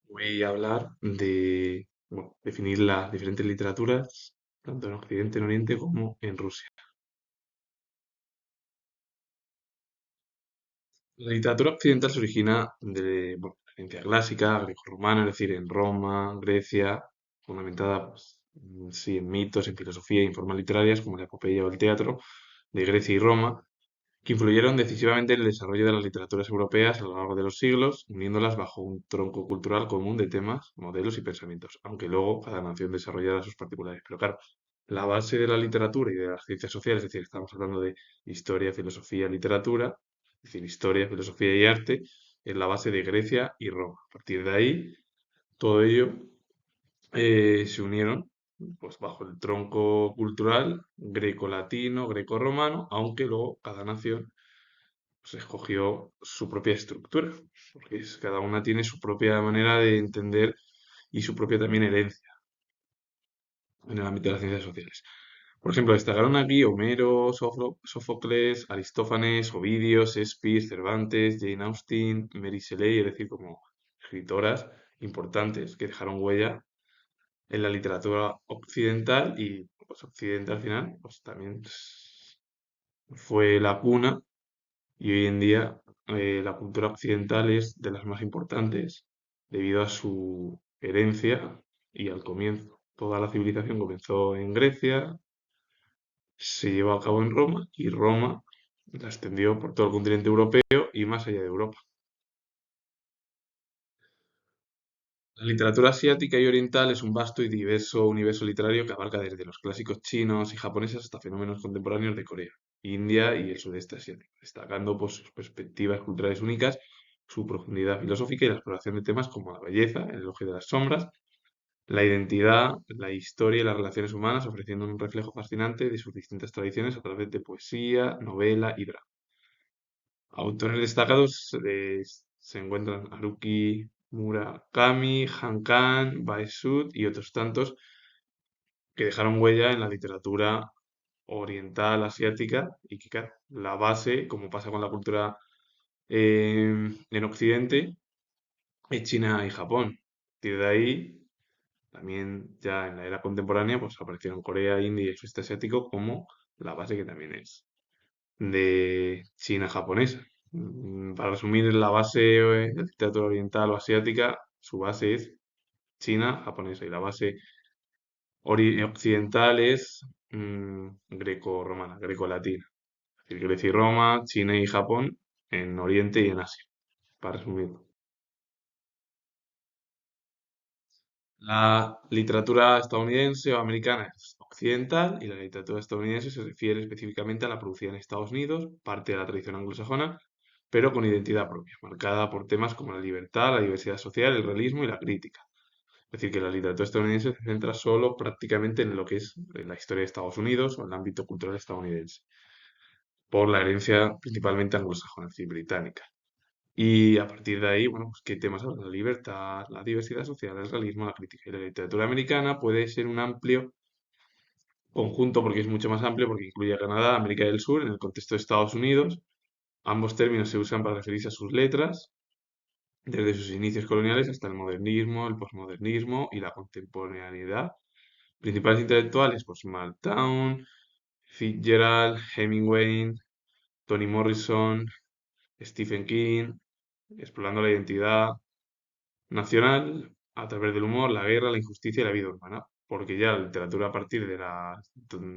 Voy a hablar de, bueno, definir las diferentes literaturas, tanto en Occidente, en Oriente, como en Rusia. La literatura occidental se origina de, bueno, la herencia clásica, grecorromana, es decir, en Roma, Grecia, fundamentada, pues, sí, en mitos, en filosofía y en formas literarias, como la epopeya o el teatro, de Grecia y Roma, que influyeron decisivamente en el desarrollo de las literaturas europeas a lo largo de los siglos, uniéndolas bajo un tronco cultural común de temas, modelos y pensamientos, aunque luego cada nación desarrollara sus particulares. Pero claro, la base de la literatura y de las ciencias sociales, es decir, estamos hablando de historia, filosofía, literatura, es decir, historia, filosofía y arte, es la base de Grecia y Roma. A partir de ahí, todo ello se unieron pues bajo el tronco cultural greco-latino, greco-romano, aunque luego cada nación se escogió su propia estructura, porque cada una tiene su propia manera de entender y su propia también herencia en el ámbito de las ciencias sociales. Por ejemplo, destacaron aquí Homero, Sófocles, Aristófanes, Ovidio, Shakespeare, Cervantes, Jane Austen, Mary Shelley, es decir, como escritoras importantes que dejaron huella en la literatura occidental y pues Occidente al final pues también fue la cuna y hoy en día la cultura occidental es de las más importantes debido a su herencia y al comienzo. Toda la civilización comenzó en Grecia, se llevó a cabo en Roma y Roma la extendió por todo el continente europeo y más allá de Europa. La literatura asiática y oriental es un vasto y diverso universo literario que abarca desde los clásicos chinos y japoneses hasta fenómenos contemporáneos de Corea, India y el sudeste asiático, destacando por sus perspectivas culturales únicas, su profundidad filosófica y la exploración de temas como la belleza, el elogio de las sombras, la identidad, la historia y las relaciones humanas, ofreciendo un reflejo fascinante de sus distintas tradiciones a través de poesía, novela y drama. Autores destacados se encuentran Haruki Murakami, Han Kang, Bae Sud y otros tantos que dejaron huella en la literatura oriental asiática y que, claro, la base, como pasa con la cultura en Occidente, es China y Japón. A partir de ahí, también ya en la era contemporánea, pues aparecieron Corea, India y el sudeste asiático como la base que también es de China japonesa. Para resumir, la base de literatura oriental o asiática, su base es China japonesa y la base occidental es greco-romana, greco-latina. Es decir, Grecia y Roma, China y Japón en Oriente y en Asia, para resumirlo. La literatura estadounidense o americana es occidental y la literatura estadounidense se refiere específicamente a la producida en Estados Unidos, parte de la tradición anglosajona, pero con identidad propia, marcada por temas como la libertad, la diversidad social, el realismo y la crítica. Es decir, que la literatura estadounidense se centra solo prácticamente en lo que es la historia de Estados Unidos o en el ámbito cultural estadounidense, por la herencia principalmente anglosajona, es decir, británica. Y a partir de ahí, bueno, pues qué temas hablan, la libertad, la diversidad social, el realismo, la crítica. Y la literatura americana puede ser un amplio conjunto porque es mucho más amplio, porque incluye a Canadá, América del Sur, en el contexto de Estados Unidos. Ambos términos se usan para referirse a sus letras, desde sus inicios coloniales hasta el modernismo, el posmodernismo y la contemporaneidad. Principales intelectuales, pues Markdown, Fitzgerald, Hemingway, Toni Morrison, Stephen King, explorando la identidad nacional a través del humor, la guerra, la injusticia y la vida urbana. Porque ya la literatura a partir de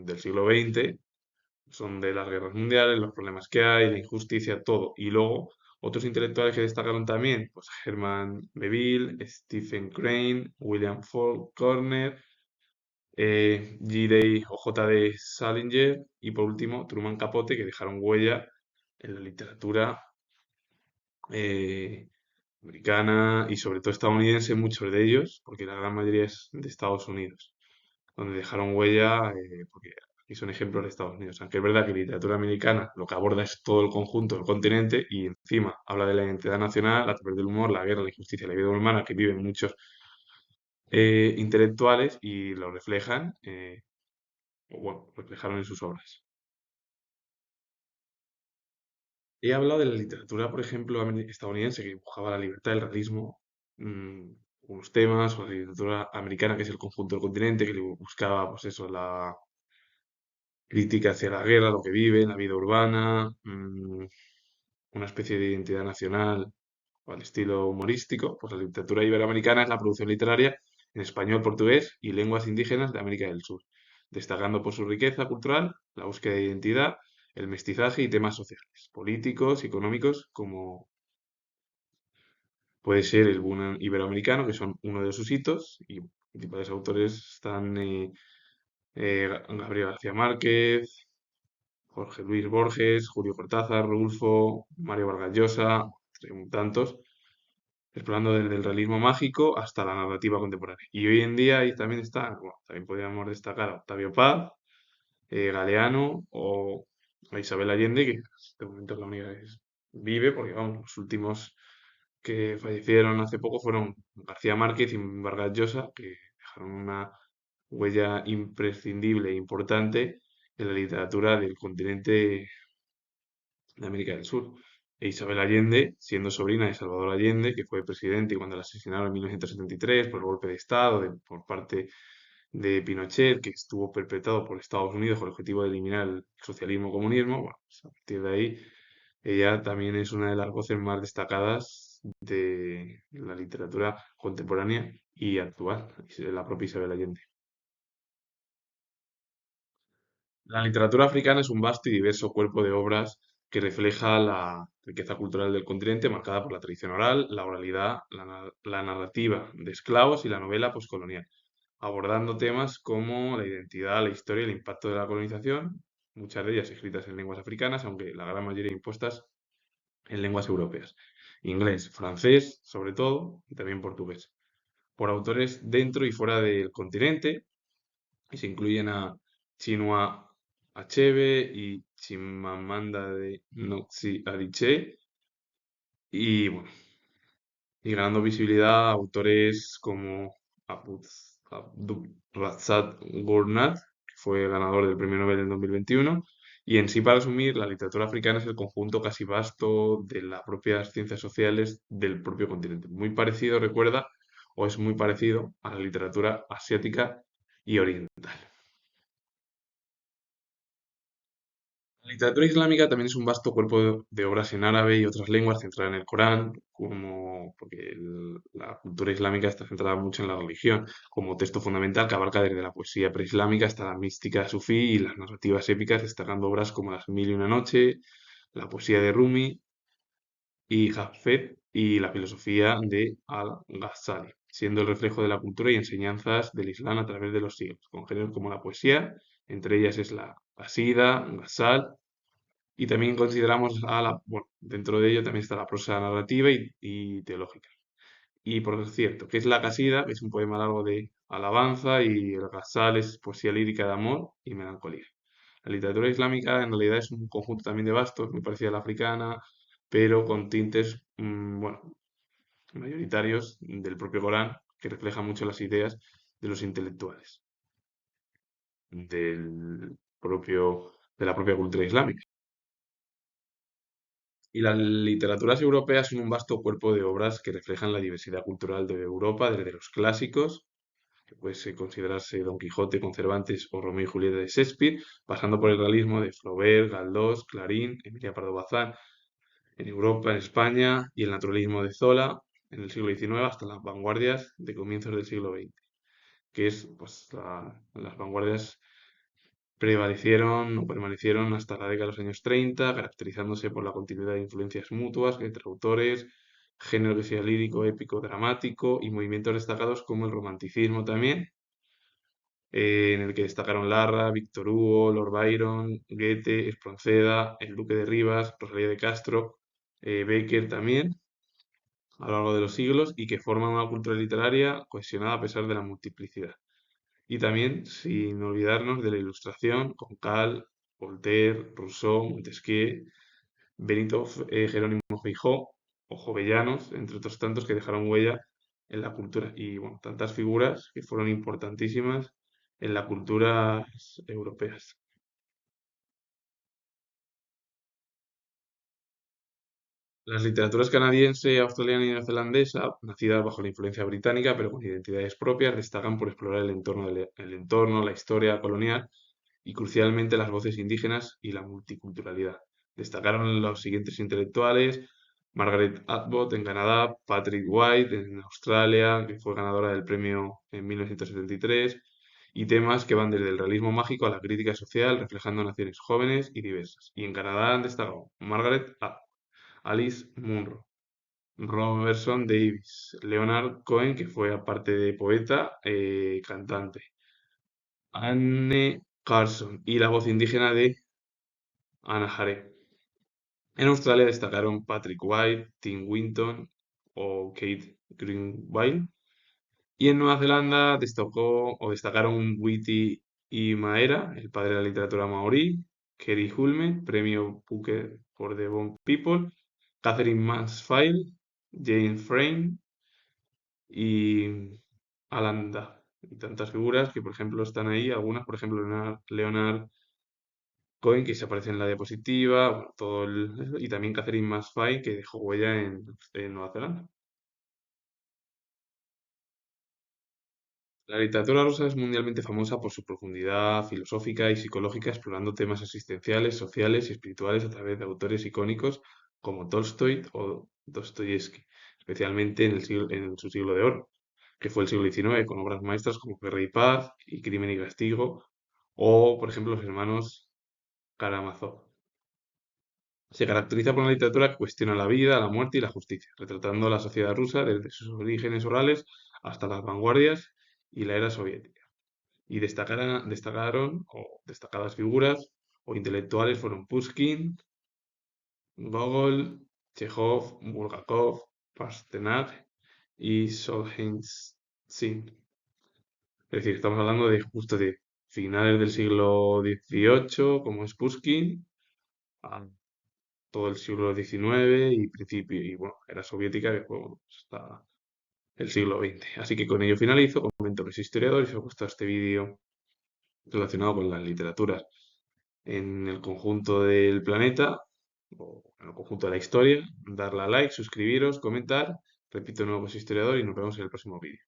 del siglo XX son de las guerras mundiales, los problemas que hay, la injusticia, todo. Y luego otros intelectuales que destacaron también, pues Herman Melville, Stephen Crane, William Faulkner, G.D. o J.D. Salinger y por último Truman Capote, que dejaron huella en la literatura eh, americana y sobre todo estadounidense, muchos de ellos, porque la gran mayoría es de Estados Unidos, donde dejaron huella, porque aquí son ejemplos de Estados Unidos. Aunque es verdad que literatura americana lo que aborda es todo el conjunto del continente y encima habla de la identidad nacional a través del humor, la guerra, la injusticia, la vida humana que viven muchos intelectuales y lo reflejan, o bueno, reflejaron en sus obras. He hablado de la literatura, por ejemplo, estadounidense que dibujaba la libertad, el realismo, unos temas, o la literatura americana, que es el conjunto del continente, que le buscaba, pues eso, la crítica hacia la guerra, lo que vive, la vida urbana, una especie de identidad nacional o al estilo humorístico. Pues la literatura iberoamericana es la producción literaria en español, portugués y lenguas indígenas de América del Sur, destacando por su riqueza cultural, la búsqueda de identidad, el mestizaje y temas sociales, políticos y económicos, como puede ser el boom iberoamericano, que son uno de sus hitos, y principales autores están Gabriel García Márquez, Jorge Luis Borges, Julio Cortázar, Rulfo, Mario Vargas Llosa, entre tantos, explorando desde el realismo mágico hasta la narrativa contemporánea. Y hoy en día ahí también está, bueno, también podríamos destacar a Octavio Paz, Galeano o a Isabel Allende, que de momento es la única que vive, porque vamos, los últimos que fallecieron hace poco fueron García Márquez y Vargas Llosa, que dejaron una huella imprescindible e importante en la literatura del continente de América del Sur. E Isabel Allende, siendo sobrina de Salvador Allende, que fue presidente y cuando la asesinaron en 1973 por el golpe de Estado por parte de Pinochet, que estuvo perpetrado por Estados Unidos con el objetivo de eliminar el socialismo-comunismo, bueno, pues a partir de ahí ella también es una de las voces más destacadas de la literatura contemporánea y actual, la propia Isabel Allende. La literatura africana es un vasto y diverso cuerpo de obras que refleja la riqueza cultural del continente, marcada por la tradición oral, la oralidad, la narrativa de esclavos y la novela poscolonial, abordando temas como la identidad, la historia y el impacto de la colonización, muchas de ellas escritas en lenguas africanas, aunque la gran mayoría impuestas en lenguas europeas, inglés, francés, sobre todo, y también portugués, por autores dentro y fuera del continente, y se incluyen a Chinua Achebe y Chimamanda de Ngozi Adichie, y bueno, y ganando visibilidad a autores como Abdulrazak Gurnat, que fue ganador del Premio Nobel en 2021. Y en sí, para resumir, la literatura africana es el conjunto casi vasto de las propias ciencias sociales del propio continente. Muy parecido, recuerda, o es muy parecido a la literatura asiática y oriental. La literatura islámica también es un vasto cuerpo de obras en árabe y otras lenguas centrada en el Corán, como, porque la cultura islámica está centrada mucho en la religión, como texto fundamental que abarca desde la poesía preislámica hasta la mística sufí y las narrativas épicas, destacando obras como Las Mil y una Noche, la poesía de Rumi y Hafez y la filosofía de Al-Ghazali, siendo el reflejo de la cultura y enseñanzas del Islam a través de los siglos, con géneros como la poesía, entre ellas es la Qasida, Ghazal, y también consideramos bueno, dentro de ello también está la prosa narrativa y teológica. Y por cierto, ¿qué es la Casida? Que es un poema largo de alabanza y el Ghazal es poesía lírica de amor y melancolía. La literatura islámica en realidad es un conjunto también de bastos, muy parecida a la africana, pero con tintes, bueno, mayoritarios del propio Corán, que refleja mucho las ideas de los intelectuales de la propia cultura islámica. Y las literaturas europeas son un vasto cuerpo de obras que reflejan la diversidad cultural de Europa, desde los clásicos, que puede considerarse Don Quijote con Cervantes o Romeo y Julieta de Shakespeare, pasando por el realismo de Flaubert, Galdós, Clarín, Emilia Pardo Bazán, en Europa, en España, y el naturalismo de Zola en el siglo XIX hasta las vanguardias de comienzos del siglo XX, que es pues, las vanguardias prevalecieron o permanecieron hasta la década de los años 30, caracterizándose por la continuidad de influencias mutuas entre autores, género que sea lírico, épico, dramático y movimientos destacados como el romanticismo también, en el que destacaron Larra, Víctor Hugo, Lord Byron, Goethe, Espronceda, el Duque de Rivas, Rosalía de Castro, Becker también, a lo largo de los siglos, y que forman una cultura literaria cohesionada a pesar de la multiplicidad. Y también, sin olvidarnos de la Ilustración, con Cal, Voltaire, Rousseau, Montesquieu, Benito Jerónimo Feijó o Jovellanos, entre otros tantos que dejaron huella en la cultura. Y bueno, tantas figuras que fueron importantísimas en las culturas europeas. Las literaturas canadiense, australiana y neozelandesa, nacidas bajo la influencia británica pero con identidades propias, destacan por explorar el entorno, la historia colonial y crucialmente las voces indígenas y la multiculturalidad. Destacaron los siguientes intelectuales: Margaret Atwood en Canadá, Patrick White en Australia, que fue ganadora del premio en 1973, y temas que van desde el realismo mágico a la crítica social, reflejando naciones jóvenes y diversas. Y en Canadá han destacado Margaret Atwood, Alice Munro, Robertson Davis, Leonard Cohen, que fue aparte de poeta, cantante, Anne Carson y la voz indígena de Anna Hare. En Australia destacaron Patrick White, Tim Winton o Kate Greenway. Y en Nueva Zelanda destacaron Witi y Maera, el padre de la literatura maorí, Kerry Hulme, premio Booker por The Bone People, Catherine Mansfield, Jane Frame y Alan Duff. Y tantas figuras que, por ejemplo, están ahí, algunas, por ejemplo, Leonard Cohen, que se aparece en la diapositiva, bueno, y también Catherine Mansfield, que dejó huella en Nueva Zelanda. La literatura rusa es mundialmente famosa por su profundidad filosófica y psicológica, explorando temas existenciales, sociales y espirituales a través de autores icónicos como Tolstoy o Dostoyevsky, especialmente en su siglo de oro, que fue el siglo XIX, con obras maestras como Guerra y Paz y Crimen y Castigo, o, por ejemplo, los hermanos Karamazov. Se caracteriza por una literatura que cuestiona la vida, la muerte y la justicia, retratando la sociedad rusa desde sus orígenes orales hasta las vanguardias y la era soviética. Y destacaron, o destacadas figuras o intelectuales fueron Pushkin, Gogol, Chekhov, Bulgakov, Pasternak y Solzhenitsyn. Es decir, estamos hablando de justo de finales del siglo XVIII, como es Pushkin, a todo el siglo XIX y principio, y bueno, era soviética que fue bueno, hasta el siglo XX. Así que con ello finalizo, comento que soy historiador y si os gusta este vídeo relacionado con las literaturas en el conjunto del planeta o en el conjunto de la historia, darle a like, suscribiros, comentar. Repito, nuevo soy historiador y nos vemos en el próximo vídeo.